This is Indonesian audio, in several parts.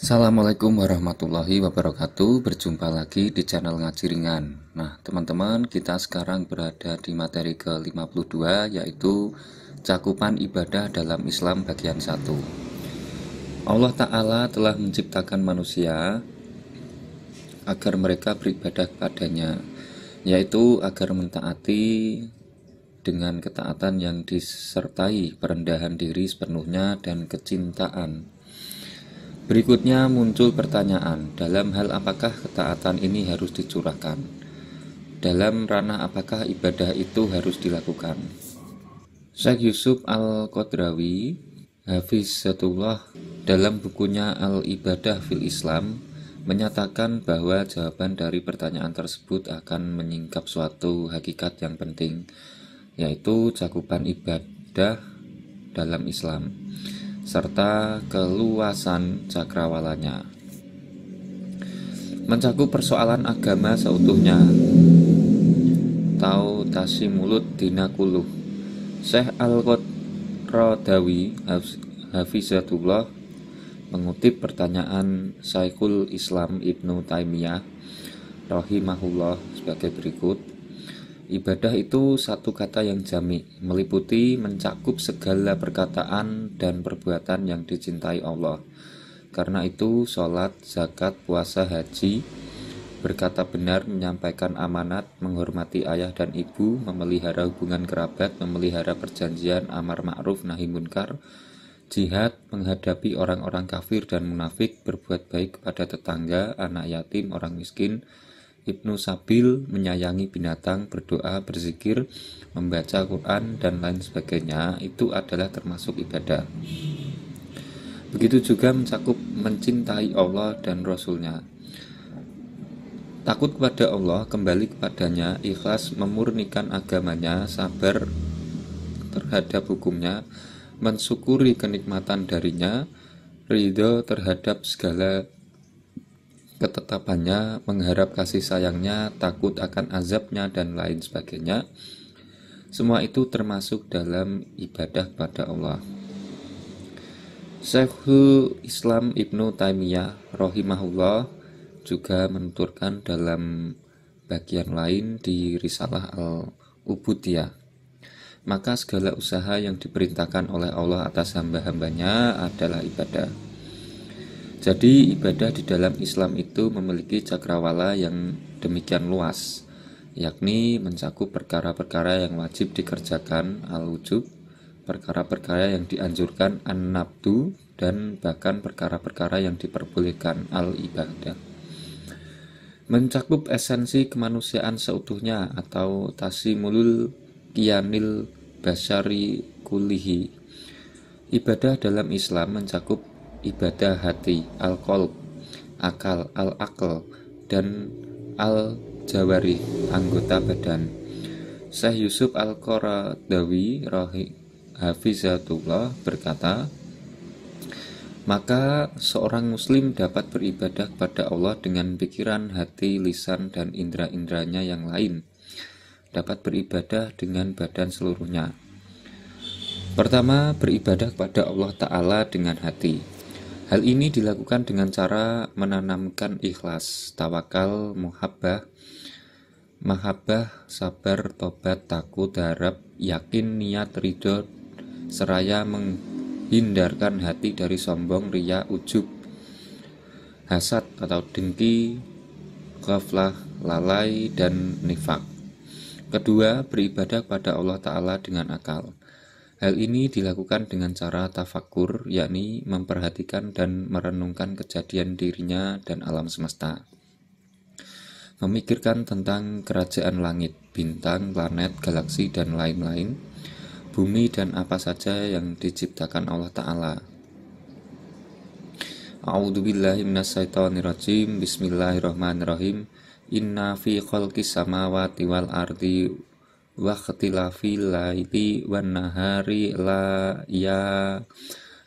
Assalamualaikum warahmatullahi wabarakatuh. Berjumpa lagi di channel Ngaji Ringan. Nah teman-teman, kita sekarang berada di materi ke-52, yaitu cakupan ibadah dalam Islam bagian 1. Allah Ta'ala telah menciptakan manusia agar mereka beribadah kepadanya, yaitu agar mentaati dengan ketaatan yang disertai perendahan diri sepenuhnya dan kecintaan. Berikutnya muncul pertanyaan, dalam hal apakah ketaatan ini harus dicurahkan? Dalam ranah apakah ibadah itu harus dilakukan? Syekh Yusuf Al-Qadrawi, Hafizatullah, dalam bukunya Al-Ibadah fil Islam, menyatakan bahwa jawaban dari pertanyaan tersebut akan menyingkap suatu hakikat yang penting, yaitu cakupan ibadah dalam Islam serta keluasan cakrawalanya, mencakup persoalan agama seutuhnya. Tau tasimulut dinakuluh. Syekh Al-Qadrawi Hafizatullah mengutip pertanyaan Syekhul Islam Ibnu Taimiyah rahimahullah sebagai berikut. Ibadah itu satu kata yang jami', meliputi mencakup segala perkataan dan perbuatan yang dicintai Allah. Karena itu, sholat, zakat, puasa, haji, berkata benar, menyampaikan amanat, menghormati ayah dan ibu, memelihara hubungan kerabat, memelihara perjanjian, amar ma'ruf, nahi munkar, jihad, menghadapi orang-orang kafir dan munafik, berbuat baik kepada tetangga, anak yatim, orang miskin, Ibnu Sabil, menyayangi binatang, berdoa, berzikir, membaca Quran, dan lain sebagainya, itu adalah termasuk ibadah. Begitu juga mencakup mencintai Allah dan Rasul-Nya. Takut kepada Allah, kembali kepadanya, ikhlas memurnikan agamanya, sabar terhadap hukumnya, mensyukuri kenikmatan darinya, ridho terhadap segala ketetapannya, mengharap kasih sayangnya, takut akan azabnya, dan lain sebagainya. Semua itu termasuk dalam ibadah kepada Allah. Syekhul Islam Ibnu Taimiyah rahimahullah juga menuturkan dalam bagian lain di Risalah Al-Ubudiyah, maka segala usaha yang diperintahkan oleh Allah atas hamba-hambanya adalah ibadah. Jadi ibadah di dalam Islam itu memiliki cakrawala yang demikian luas, yakni mencakup perkara-perkara yang wajib dikerjakan al-wujub, perkara-perkara yang dianjurkan an-nabdu, dan bahkan perkara-perkara yang diperbolehkan al-ibadah. Mencakup esensi kemanusiaan seutuhnya atau tasimulul kianil basyari kulihi. Ibadah dalam Islam mencakup ibadah hati, al-qalb, akal, al-aql, dan al-jawari, anggota badan. Syekh Yusuf Al-Qaradawi Hafizatullah berkata, maka seorang muslim dapat beribadah kepada Allah dengan pikiran, hati, lisan, dan indera-inderanya yang lain. Dapat beribadah dengan badan seluruhnya. Pertama, beribadah kepada Allah Ta'ala dengan hati. Hal ini dilakukan dengan cara menanamkan ikhlas, tawakal, mahabbah, sabar, tobat, takut, harap, yakin, niat, ridho, seraya menghindarkan hati dari sombong, riya, ujub, hasad atau dengki, ghaflah, lalai, dan nifak. Kedua, beribadah kepada Allah Ta'ala dengan akal. Hal ini dilakukan dengan cara tafakur, yakni memperhatikan dan merenungkan kejadian dirinya dan alam semesta. Memikirkan tentang kerajaan langit, bintang, planet, galaksi, dan lain-lain, bumi, dan apa saja yang diciptakan Allah Ta'ala. A'udzubillahi minasyaitonirrajim. Bismillahirrahmanirrahim. Inna fi khalqis samawati wal ardi wa ikhtilafil laili wan nahari la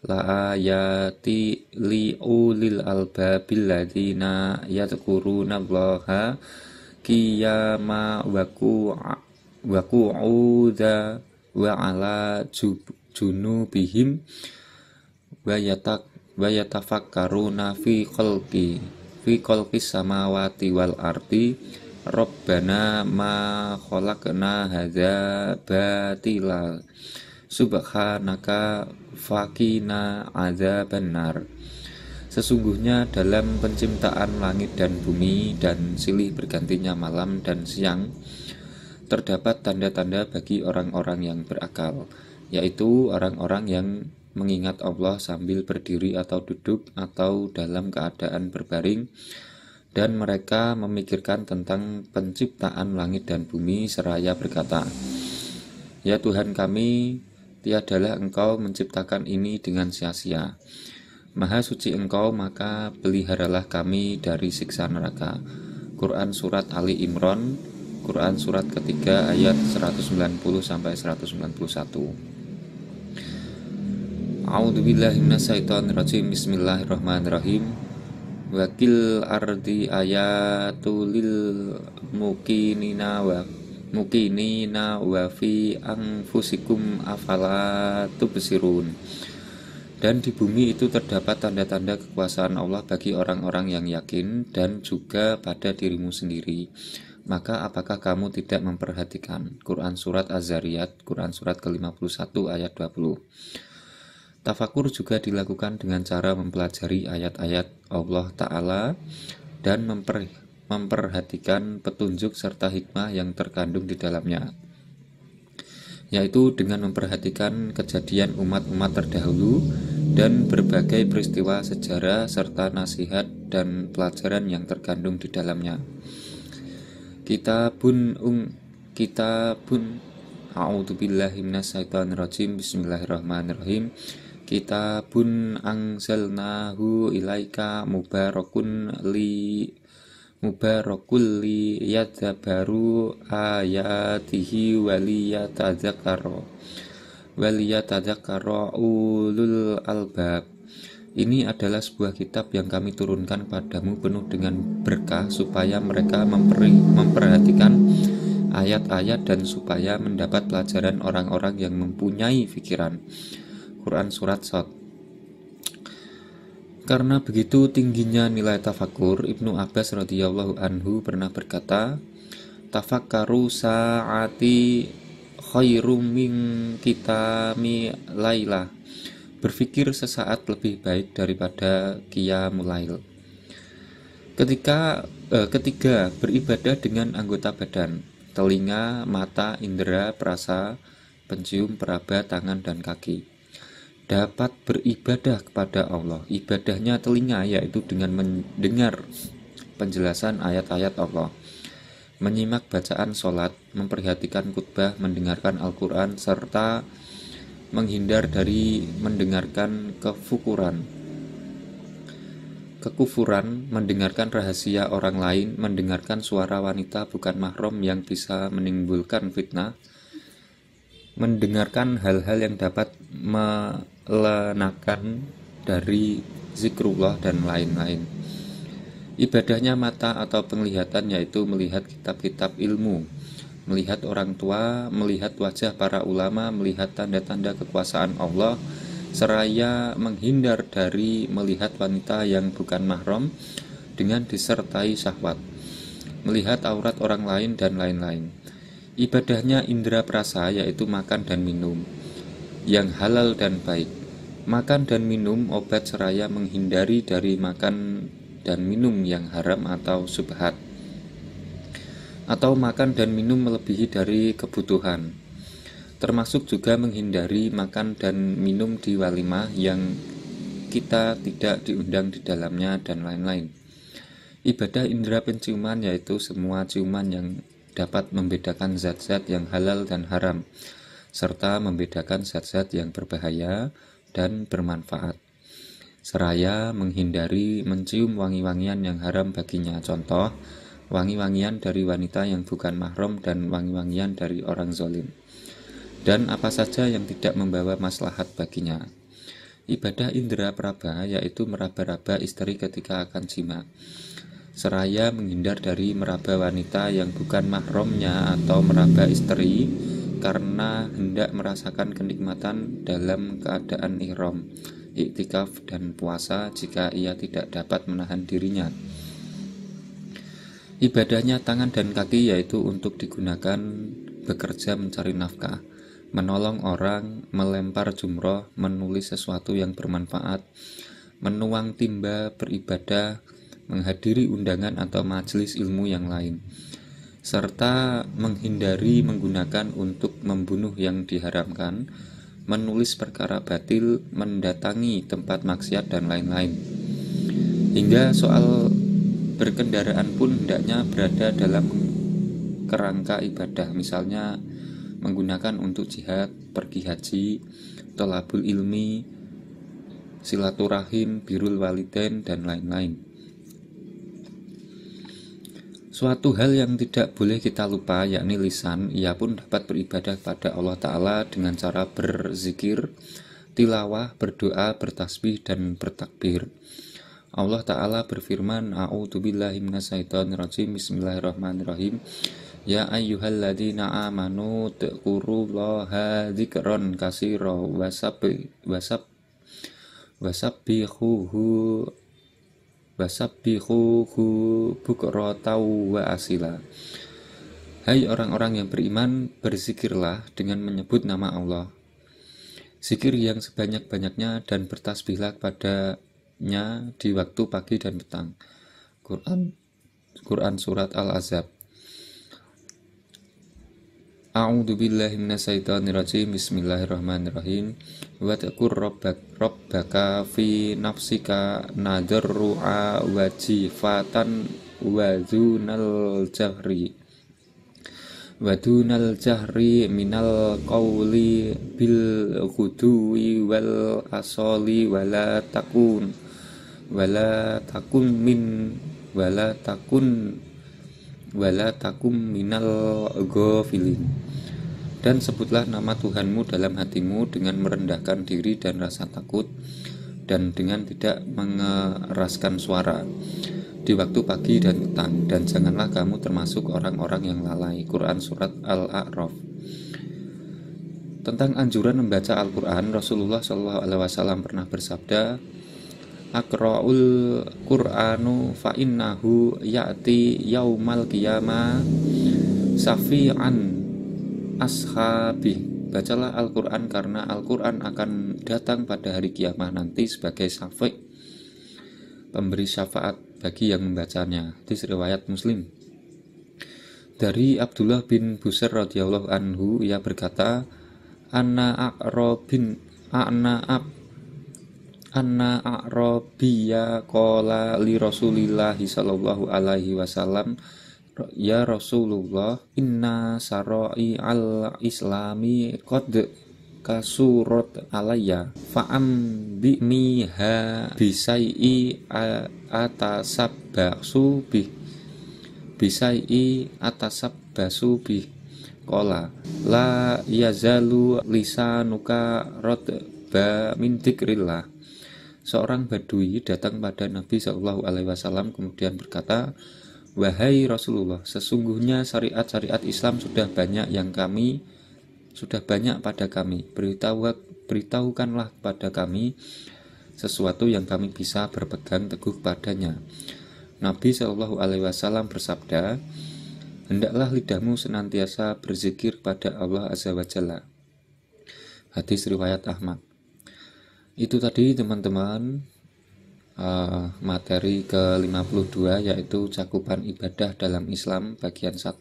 ayati li ulil albabil ladzina yadhkurunallaha qiyama wa qu'uda wa ala junubihim wa wa yatafakkaruna fi khalqis samawati wal ardi Rabbana ma khalaqna hadza batila subhanaka faqina adzabannar. Sesungguhnya dalam penciptaan langit dan bumi dan silih bergantinya malam dan siang terdapat tanda-tanda bagi orang-orang yang berakal, yaitu orang-orang yang mengingat Allah sambil berdiri atau duduk atau dalam keadaan berbaring, dan mereka memikirkan tentang penciptaan langit dan bumi seraya berkata, "Ya Tuhan kami, tiadalah Engkau menciptakan ini dengan sia-sia. Maha suci Engkau, maka peliharalah kami dari siksa neraka." Quran Surat Ali Imran, Quran Surat ketiga ayat 190-191. A'udzubillahi minasyaitonirrajim. Bismillahirrahmanirrahim. Wakil ardi ayatulil mukinina wa fi anfusikum afala tubsirun. Dan di bumi itu terdapat tanda-tanda kekuasaan Allah bagi orang-orang yang yakin dan juga pada dirimu sendiri. Maka apakah kamu tidak memperhatikan? Quran Surat Az-Zariyat, Quran Surat ke-51 ayat 20. Tafakur juga dilakukan dengan cara mempelajari ayat-ayat Allah Ta'ala dan memperhatikan petunjuk serta hikmah yang terkandung di dalamnya, yaitu dengan memperhatikan kejadian umat-umat terdahulu dan berbagai peristiwa sejarah serta nasihat dan pelajaran yang terkandung di dalamnya. Kitabun a'udzubillahi minasyaitonirrajim. Bismillahirrahmanirrahim. Kitabun anzalnahu ilaika mubarakul li yadzabaru ayatihi waliyatadzakara ulul albab. Ini adalah sebuah kitab yang kami turunkan padamu penuh dengan berkah supaya mereka memperhatikan ayat-ayat dan supaya mendapat pelajaran orang-orang yang mempunyai pikiran. Quran Surat Shad. Karena begitu tingginya nilai tafakur, Ibnu Abbas radhiyallahu anhu pernah berkata, "Tafakkaru sa'ati khairum min qiyami lailah." Berpikir sesaat lebih baik daripada qiyamul lail. Ketiga, beribadah dengan anggota badan, telinga, mata, indera, perasa, pencium, peraba, tangan, dan kaki. Dapat beribadah kepada Allah. Ibadahnya telinga, yaitu dengan mendengar penjelasan ayat-ayat Allah, menyimak bacaan sholat, memperhatikan khutbah, mendengarkan Al-Quran, serta menghindar dari mendengarkan kekufuran, mendengarkan rahasia orang lain, mendengarkan suara wanita bukan mahram yang bisa menimbulkan fitnah, mendengarkan hal-hal yang dapat melenakan dari zikrullah, dan lain-lain. Ibadahnya mata atau penglihatan, yaitu melihat kitab-kitab ilmu, melihat orang tua, melihat wajah para ulama, melihat tanda-tanda kekuasaan Allah, seraya menghindar dari melihat wanita yang bukan mahram dengan disertai syahwat, melihat aurat orang lain, dan lain-lain. Ibadahnya indera perasa, yaitu makan dan minum yang halal dan baik, makan dan minum obat seraya menghindari dari makan dan minum yang haram atau syubhat, atau makan dan minum melebihi dari kebutuhan, termasuk juga menghindari makan dan minum di walimah yang kita tidak diundang di dalamnya, dan lain-lain. Ibadah indera penciuman, yaitu semua ciuman yang dapat membedakan zat-zat yang halal dan haram, serta membedakan zat-zat yang berbahaya dan bermanfaat, seraya menghindari mencium wangi-wangian yang haram baginya, contoh wangi-wangian dari wanita yang bukan mahram dan wangi-wangian dari orang zalim, dan apa saja yang tidak membawa maslahat baginya. Ibadah indera praba, yaitu meraba-raba istri ketika akan jima, seraya menghindar dari meraba wanita yang bukan mahramnya atau meraba istri karena hendak merasakan kenikmatan dalam keadaan ihram, iktikaf dan puasa jika ia tidak dapat menahan dirinya. Ibadahnya tangan dan kaki yaitu untuk digunakan bekerja mencari nafkah, menolong orang, melempar jumroh, menulis sesuatu yang bermanfaat, menuang timba, beribadah, menghadiri undangan atau majelis ilmu yang lain, serta menghindari menggunakan untuk membunuh yang diharamkan, menulis perkara batil, mendatangi tempat maksiat dan lain-lain. Hingga soal berkendaraan pun hendaknya berada dalam kerangka ibadah, misalnya menggunakan untuk jihad, pergi haji, thalabul ilmi, silaturahim, birrul walidain, dan lain-lain. Suatu hal yang tidak boleh kita lupa yakni lisan, ia pun dapat beribadah pada Allah Ta'ala dengan cara berzikir, tilawah, berdoa, bertasbih, dan bertakbir. Allah Ta'ala berfirman, A'udzubillahi minasyaitonirrajim, Bismillahirrahmanirrahim. Ya ayyuhalladzina amanu dzkurullaha dzikran katsira wasabbihuhu bukratan wa asila. Hai orang-orang yang beriman, berzikirlah dengan menyebut nama Allah, zikir yang sebanyak-banyaknya, dan bertasbihlah kepadanya di waktu pagi dan petang. Quran Surat Al-Ahzab. A'udzubillahi minasyaitonirrajim. Bismillahirrahmanirrahim. Wadhkur rabbaka fi nafsika nadarru'a wa jifatan wa dunal jahri minal qawli bil ghudwi wal asali wala takun minal ghafilin. Dan sebutlah nama Tuhanmu dalam hatimu dengan merendahkan diri dan rasa takut, dan dengan tidak mengeraskan suara di waktu pagi dan petang, dan janganlah kamu termasuk orang-orang yang lalai. Quran Surat Al-A'raf. Tentang anjuran membaca Al-Quran, Rasulullah SAW pernah bersabda, Aqra'ul Qur'anu fa'innahu ya'ti yaumal qiyamah safi'an ashabi. Bacalah Al-Quran karena Al-Quran akan datang pada hari kiamat nanti sebagai syafi', pemberi syafaat bagi yang membacanya. Hadis riwayat Muslim. Dari Abdullah bin Busr radhiyallahu anhu, ia berkata, Anna a'rabiyya qala li Rasulillahi sallallahu alaihi wasallam, Ya Rasulullah, inna sarai al-islami qad kasurat alayya fa'am bi'miha bisai'i atasabbasu bih qala la yazalu lisanuka radba min dzikrillah. Seorang badui datang pada Nabi SAW kemudian berkata, Wahai Rasulullah, sesungguhnya syariat-syariat Islam sudah banyak pada kami. Beritahukanlah kepada kami sesuatu yang kami bisa berpegang teguh padanya. Nabi SAW bersabda, hendaklah lidahmu senantiasa berzikir pada Allah Azza wa Jalla. Hadis riwayat Ahmad. Itu tadi teman-teman, materi ke-52 yaitu cakupan ibadah dalam Islam bagian 1.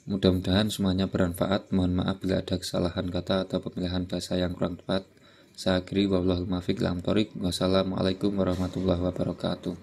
Mudah-mudahan semuanya bermanfaat. Mohon maaf bila ada kesalahan kata atau pemilihan bahasa yang kurang tepat. Saya akhiri, wallahul muwaffiq ila thoriq. Wassalamualaikum warahmatullahi wabarakatuh.